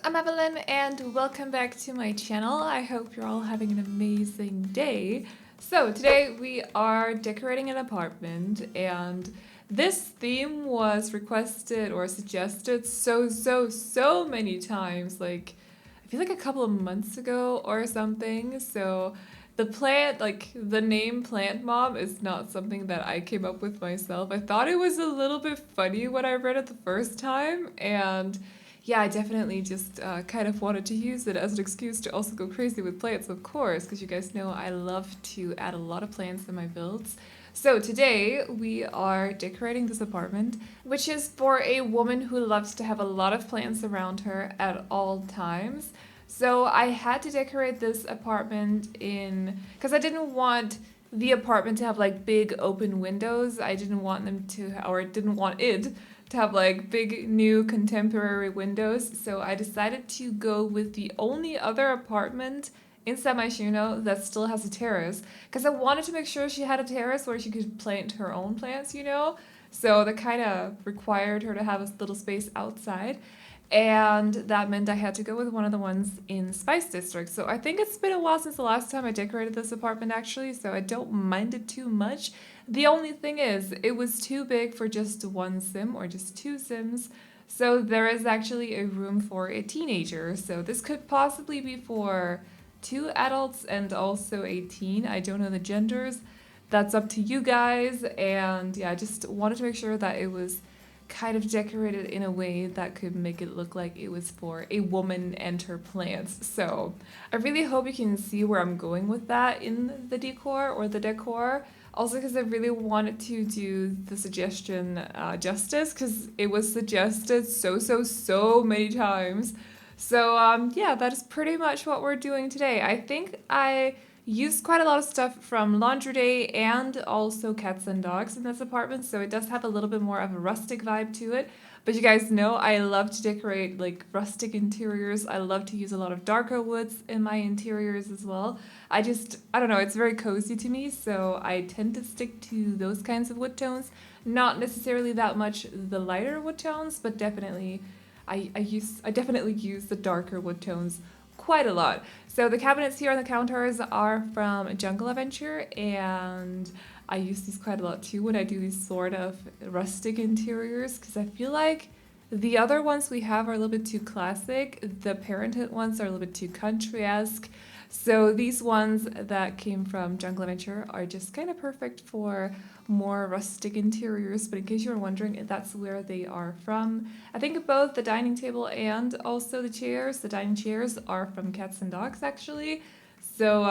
I'm Aveline and welcome back to my channel. I hope you're all having an amazing day. So today we are decorating an apartment and this theme was requested or suggested so many times, like I feel like a couple of months ago or something. So the name Plant Mom is not something that I came up with myself. I thought it was a little bit funny when I read it the first time, and yeah, I definitely just kind of wanted to use it as an excuse to also go crazy with plants, of course, because you guys know I love to add a lot of plants in my builds. So today we are decorating this apartment, which is for a woman who loves to have a lot of plants around her at all times. So I had to decorate this apartment because I didn't want the apartment to have like big open windows. I didn't want them to, or didn't want it to have like big new contemporary windows. So I decided to go with the only other apartment inside Myshuno that still has a terrace, because I wanted to make sure she had a terrace where she could plant her own plants, you know? So that kind of required her to have a little space outside. And that meant I had to go with one of the ones in Spice District. So I think it's been a while since the last time I decorated this apartment actually, so I don't mind it too much. The only thing is, it was too big for just one sim or just two sims. So there is actually a room for a teenager. So this could possibly be for two adults and also a teen. I don't know the genders. That's up to you guys. And yeah, I just wanted to make sure that it was kind of decorated in a way that could make it look like it was for a woman and her plants. So I really hope you can see where I'm going with that in the decor or the decor. Also because I really wanted to do the suggestion justice, because it was suggested so many times. So yeah, that is pretty much what we're doing today. I think I used quite a lot of stuff from Laundry Day and also cats and dogs in this apartment, so it does have a little bit more of a rustic vibe to it. But you guys know I love to decorate like rustic interiors. I love to use a lot of darker woods in my interiors as well. I don't know, it's very cozy to me, so I tend to stick to those kinds of wood tones. Not necessarily that much the lighter wood tones, but definitely I definitely use the darker wood tones quite a lot. So the cabinets here on the counters are from Jungle Adventure, and I use these quite a lot too when I do these sort of rustic interiors, because I feel like the other ones we have are a little bit too classic. The Parenthood ones are a little bit too country-esque. So these ones that came from Jungle Adventure are just kind of perfect for more rustic interiors. But in case you were wondering, that's where they are from. I think both the dining table and also the chairs, the dining chairs, are from Cats and Dogs actually. So,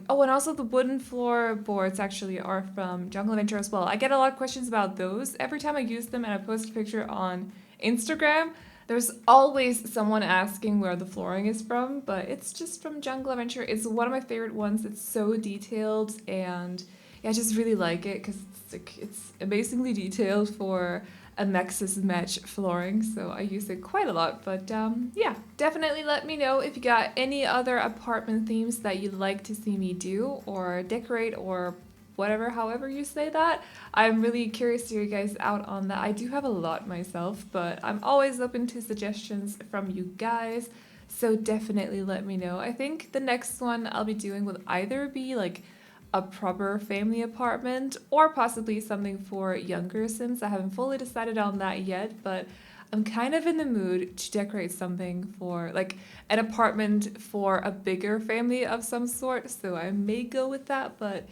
oh, and also the wooden floorboards actually are from Jungle Adventure as well. I get a lot of questions about those every time I use them and I post a picture on Instagram. There's always someone asking where the flooring is from, but it's just from Jungle Adventure. It's one of my favorite ones. It's so detailed, and yeah, I just really like it because it's amazingly detailed for a Nexus match flooring, so I use it quite a lot. But yeah, definitely let me know if you got any other apartment themes that you'd like to see me do or decorate or whatever, however you say that. I'm really curious to hear you guys out on that. I do have a lot myself, but I'm always open to suggestions from you guys, so definitely let me know. I think the next one I'll be doing will either be like a proper family apartment or possibly something for younger sims. I haven't fully decided on that yet, but I'm kind of in the mood to decorate something for like an apartment for a bigger family of some sort, so I may go with that, but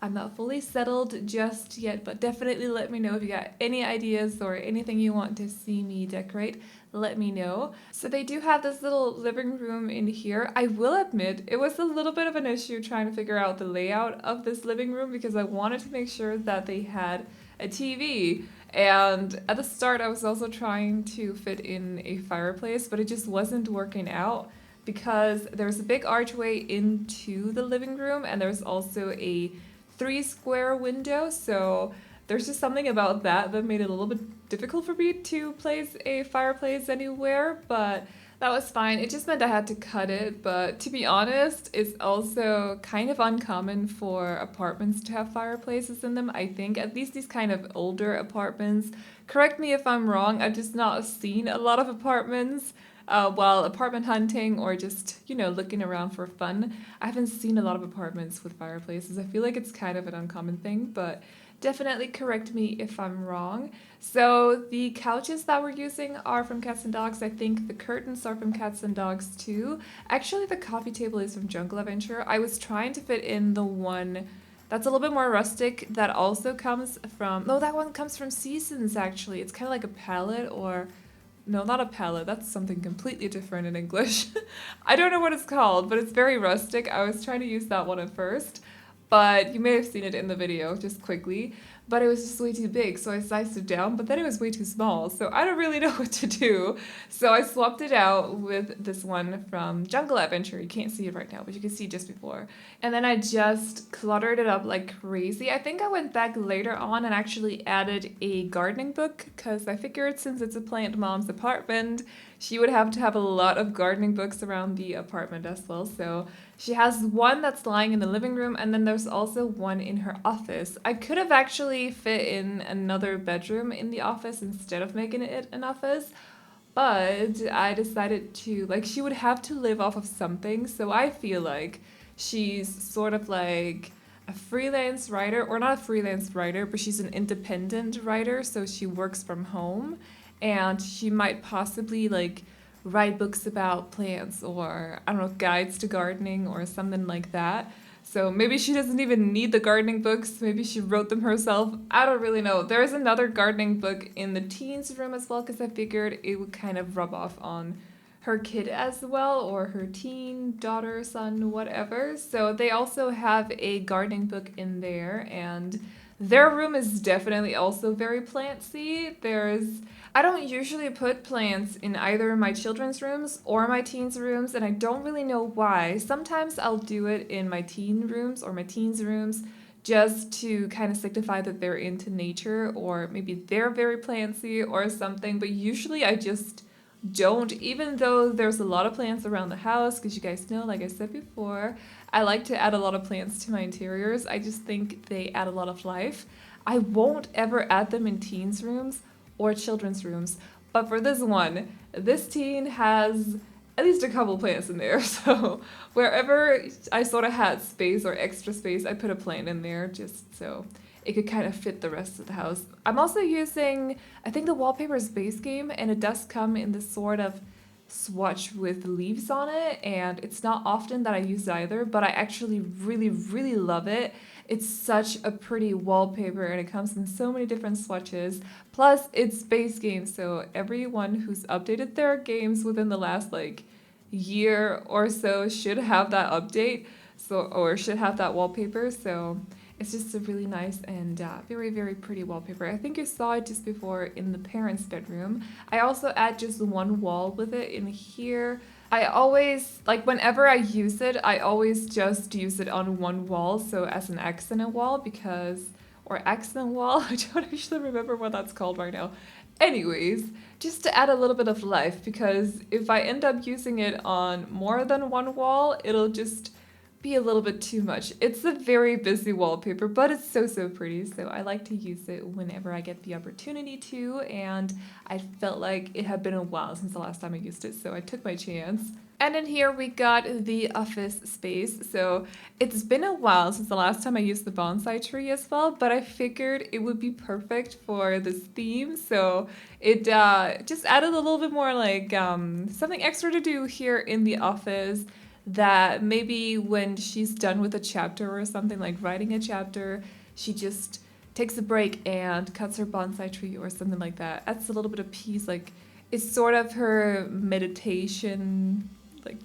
I'm not fully settled just yet. But definitely let me know if you got any ideas or anything you want to see me decorate. Let me know. So they do have this little living room in here. I will admit it was a little bit of an issue trying to figure out the layout of this living room, because I wanted to make sure that they had a TV. And at the start I was also trying to fit in a fireplace, but it just wasn't working out because there's a big archway into the living room and there's also a 3 square window, so there's just something about that made it a little bit difficult for me to place a fireplace anywhere, but that was fine. It just meant I had to cut it, but to be honest, it's also kind of uncommon for apartments to have fireplaces in them, I think. At least these kind of older apartments. Correct me if I'm wrong, I've just not seen a lot of apartments while apartment hunting or just, looking around for fun. I haven't seen a lot of apartments with fireplaces. I feel like it's kind of an uncommon thing, but definitely correct me if I'm wrong. So the couches that we're using are from Cats and Dogs. I think the curtains are from Cats and Dogs too. Actually, the coffee table is from Jungle Adventure. I was trying to fit in the one that's a little bit more rustic that also comes from... No, that one comes from Seasons, actually. It's kind of like a palette or... No, not a palette. That's something completely different in English. I don't know what it's called, but it's very rustic. I was trying to use that one at first, but you may have seen it in the video just quickly. But it was just way too big, so I sized it down, but then it was way too small, so I don't really know what to do. So I swapped it out with this one from Jungle Adventure. You can't see it right now, but you can see just before. And then I just cluttered it up like crazy. I think I went back later on and actually added a gardening book, because I figured since it's a plant mom's apartment, she would have to have a lot of gardening books around the apartment as well. So she has one that's lying in the living room, and then there's also one in her office. I could have actually fit in another bedroom in the office instead of making it an office, but I decided to, she would have to live off of something, so I feel like she's sort of like a freelance writer, or not a freelance writer, but she's an independent writer, so she works from home, and she might possibly write books about plants or, I don't know, guides to gardening or something like that. So maybe she doesn't even need the gardening books. Maybe she wrote them herself. I don't really know. There's another gardening book in the teens room as well, because I figured it would kind of rub off on her kid as well, or her teen daughter, son, whatever. So they also have a gardening book in there, and their room is definitely also very plantsy. I don't usually put plants in either my children's rooms or my teens' rooms, and I don't really know why. Sometimes I'll do it in my teen rooms or my teens' rooms just to kind of signify that they're into nature, or maybe they're very plantsy or something, but usually I just don't, even though there's a lot of plants around the house, because you guys know, like I said before, I like to add a lot of plants to my interiors. I just think they add a lot of life. I won't ever add them in teens' rooms or children's rooms, but for this one, this teen has at least a couple plants in there, so wherever I sort of had space or extra space, I put a plant in there just so it could kind of fit the rest of the house. I'm also using, I think the wallpaper is Base Game, and it does come in this sort of swatch with leaves on it, and it's not often that I use it either, but I actually really, really love it. It's such a pretty wallpaper, and it comes in so many different swatches. Plus, it's Base Game, so everyone who's updated their games within the last year or so should have that update, or should have that wallpaper. So it's just a really nice and very, very pretty wallpaper. I think you saw it just before in the parents' bedroom. I also add just one wall with it in here. I always, whenever I use it, I always just use it on one wall, so as an accent wall, or accent wall, I don't actually remember what that's called right now. Anyways, just to add a little bit of life, because if I end up using it on more than one wall, it'll just be a little bit too much. It's a very busy wallpaper, but it's so pretty, so I like to use it whenever I get the opportunity to, and I felt like it had been a while since the last time I used it, so I took my chance. And in here we got the office space. So it's been a while since the last time I used the bonsai tree as well, but I figured it would be perfect for this theme. So it just added a little bit more something extra to do here in the office, that maybe when she's done with a chapter or something, like writing a chapter, she just takes a break and cuts her bonsai tree or something like that. Adds a little bit of peace. It's sort of her meditation,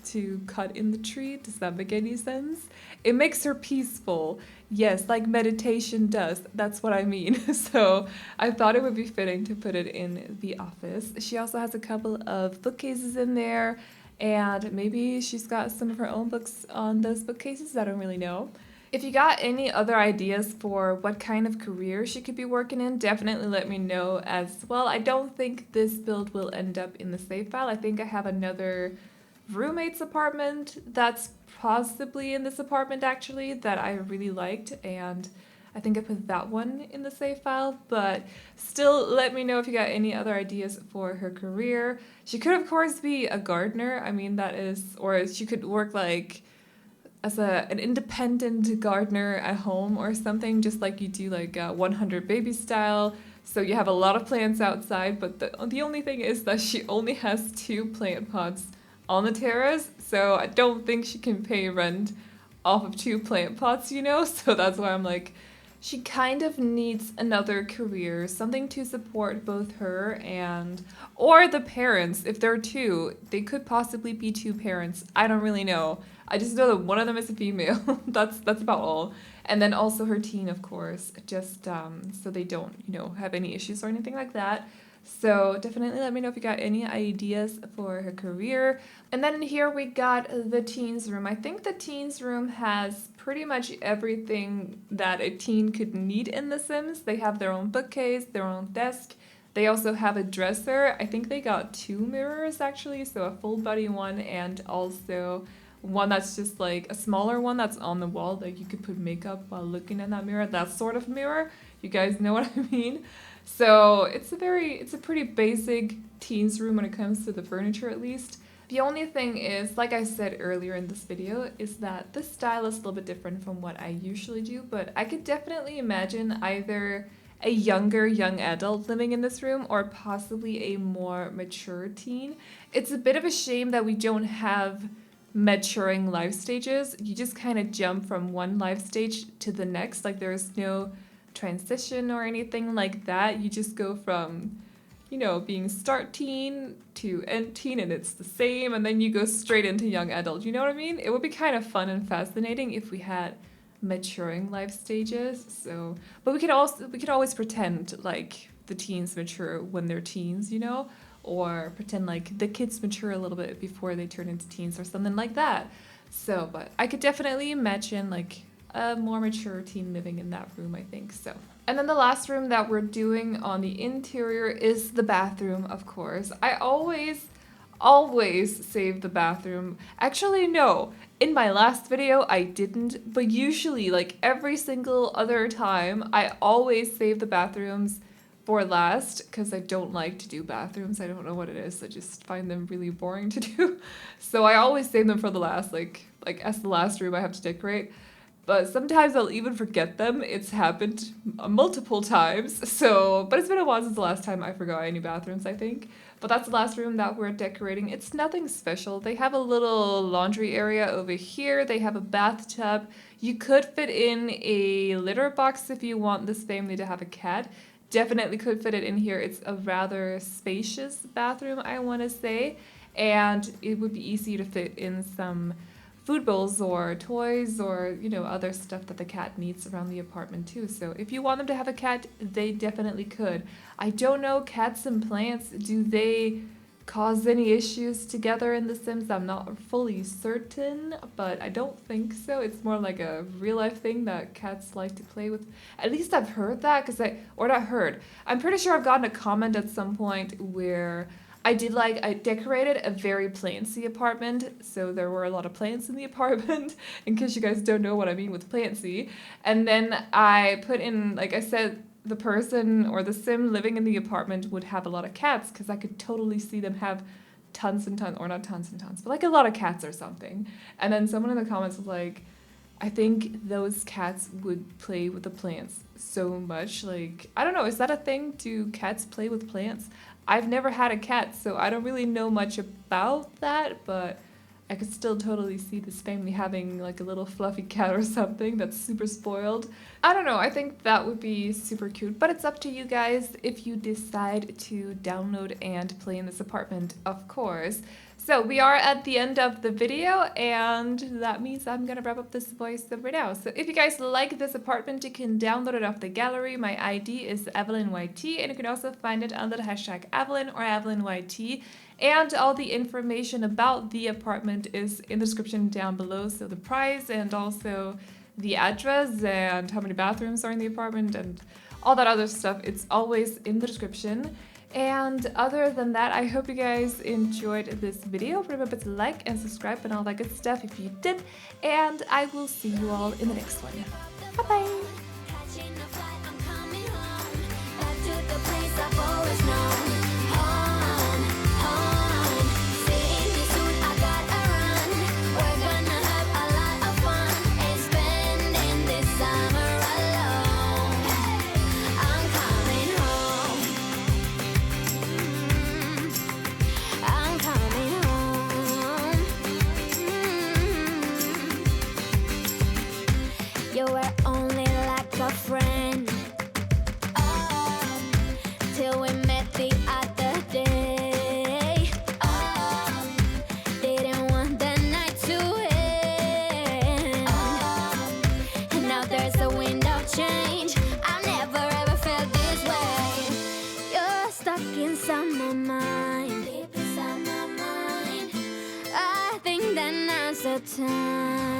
to cut in the tree. Does that make any sense? It makes her peaceful. Yes, like meditation does. That's what I mean. So I thought it would be fitting to put it in the office. She also has a couple of bookcases in there, and maybe she's got some of her own books on those bookcases. I don't really know. If you got any other ideas for what kind of career she could be working in, definitely let me know as well. I don't think this build will end up in the save file. I think I have another roommate's apartment that's possibly in this apartment actually that I really liked, and I think I put that one in the save file, but still let me know if you got any other ideas for her career. She could of course be a gardener. I mean, that is, or she could work like as an independent gardener at home or something, just like you do like 100 baby style. So you have a lot of plants outside, but the only thing is that she only has 2 plant pots on the terrace, so I don't think she can pay rent off of 2 plant pots, you know? So that's why I'm like, she kind of needs another career, something to support both her and, or the parents. If there are 2, they could possibly be 2 parents. I don't really know. I just know that one of them is a female. That's about all. And then also her teen, of course, just so they don't, you know, have any issues or anything like that. So definitely let me know if you got any ideas for her career. And then here we got the teens room. I think the teens room has pretty much everything that a teen could need in The Sims. They have their own bookcase, their own desk. They also have a dresser. I think they got 2 mirrors actually, so a full body one and also one that's just like a smaller one that's on the wall that you could put makeup while looking in that mirror. That sort of mirror. You guys know what I mean? So it's a pretty basic teens room when it comes to the furniture, at least. The only thing is, like I said earlier in this video, is that this style is a little bit different from what I usually do, but I could definitely imagine either a younger young adult living in this room or possibly a more mature teen. It's a bit of a shame that we don't have maturing life stages. You just kind of jump from one life stage to the next. Like there's no transition or anything like that. You just go from, you know, being start teen to end teen and it's the same, and then you go straight into young adult. You know what I mean? It would be kind of fun and fascinating if we had maturing life stages. So, but we could always pretend like the teens mature when they're teens, you know, or pretend like the kids mature a little bit before they turn into teens or something like that. So, but I could definitely imagine like a more mature teen living in that room, I think so. And then the last room that we're doing on the interior is the bathroom, of course. I always save the bathroom. Actually, no. In my last video, I didn't, but usually, like every single other time, I always save the bathrooms for last because I don't like to do bathrooms. I don't know what it is. I just find them really boring to do. So I always save them for the last, like as the last room I have to decorate. But sometimes I'll even forget them. It's happened multiple times. So, but it's been a while since the last time I forgot any bathrooms, I think. But that's the last room that we're decorating. It's nothing special. They have a little laundry area over here. They have a bathtub. You could fit in a litter box if you want this family to have a cat. Definitely could fit it in here. It's a rather spacious bathroom, I want to say. And it would be easy to fit in some food bowls or toys or, you know, other stuff that the cat needs around the apartment too. So if you want them to have a cat, they definitely could. I don't know, cats and plants, do they cause any issues together in The Sims? I'm not fully certain, but I don't think so. It's more like a real life thing that cats like to play with. At least I've heard that, I'm pretty sure I've gotten a comment at some point where I decorated a very plantsy apartment, so there were a lot of plants in the apartment, in case you guys don't know what I mean with plantsy. And then I put in, like I said, the person or the sim living in the apartment would have a lot of cats, because I could totally see them have tons and tons, or not tons and tons, but like a lot of cats or something. And then someone in the comments was like, I think those cats would play with the plants so much. Like, I don't know, is that a thing? Do cats play with plants? I've never had a cat, so I don't really know much about that, but I could still totally see this family having like a little fluffy cat or something that's super spoiled. I don't know, I think that would be super cute, but it's up to you guys if you decide to download and play in this apartment, of course. So we are at the end of the video, and that means I'm gonna wrap up this voiceover now. So if you guys like this apartment, you can download it off the gallery. My ID is AvelineYT, and you can also find it under the hashtag Aveline or AvelineYT. And all the information about the apartment is in the description down below. So the price and also the address and how many bathrooms are in the apartment and all that other stuff, it's always in the description. And other than that, I hope you guys enjoyed this video. Remember to like and subscribe and all that good stuff if you did. And I will see you all in the next one. Bye bye! your time.